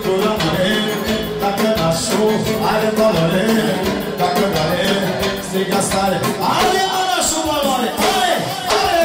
Tu rămâne, dacă nașul are valoare, dacă care striga stare. Ale, nașul valoare, ale, ale!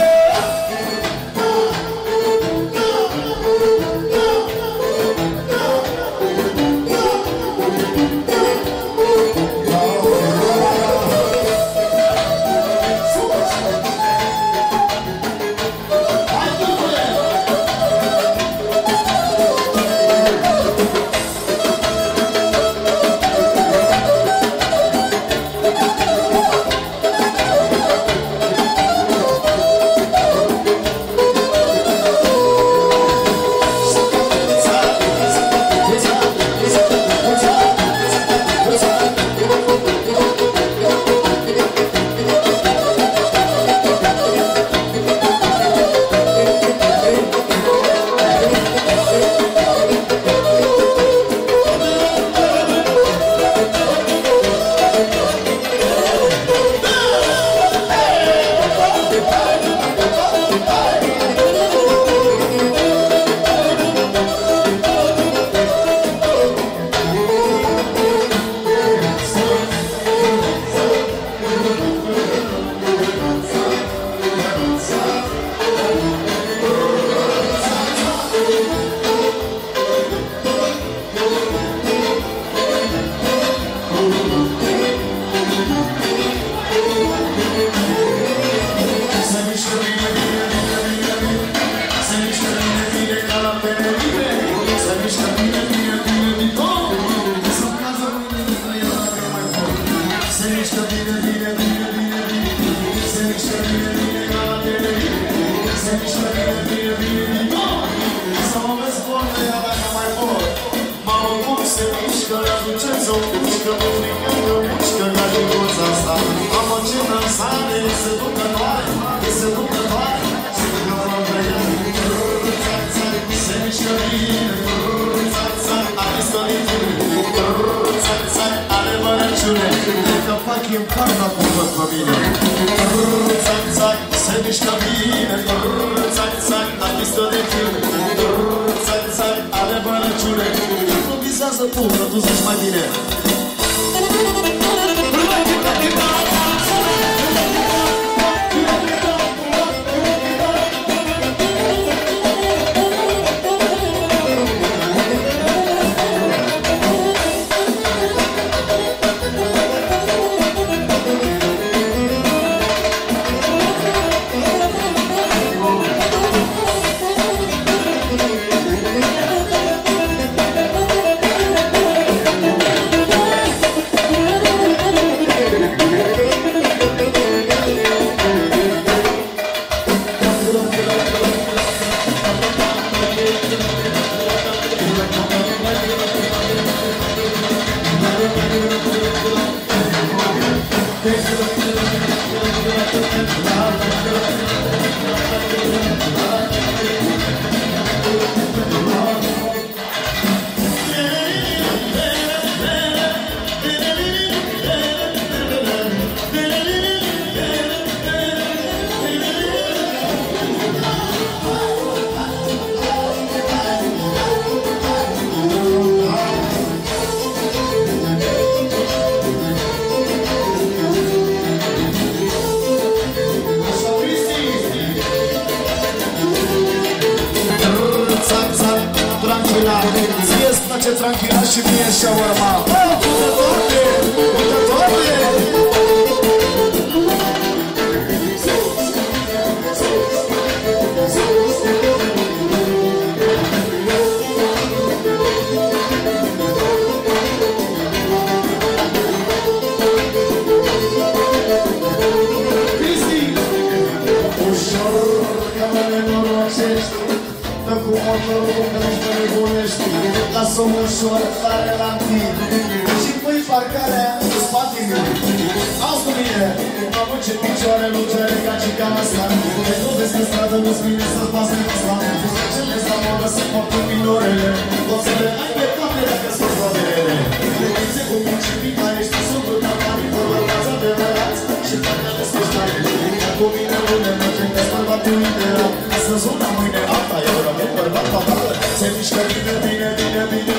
Să sună mâine alta, eu rămân bărbat fatal. Se mișcă bine, bine, bine, bine.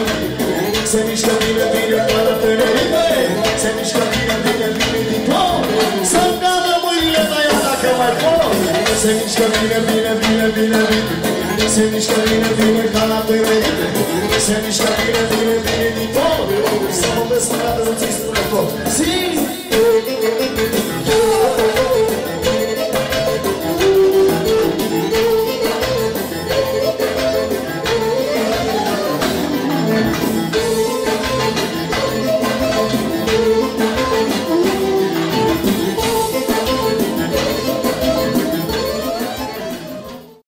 Se mișcă bine, bine, fără Tenerife. Se mișcă bine, bine, bine, din tot. Să-mi cadă mâinile de ea dacă mai pot. Se mișcă bine, bine, bine, bine, bine. Se mișcă bine, bine, ca la Tenerife. Se mișcă bine, bine, bine, din tot. Să mă vezi că nu ți-i spune tot.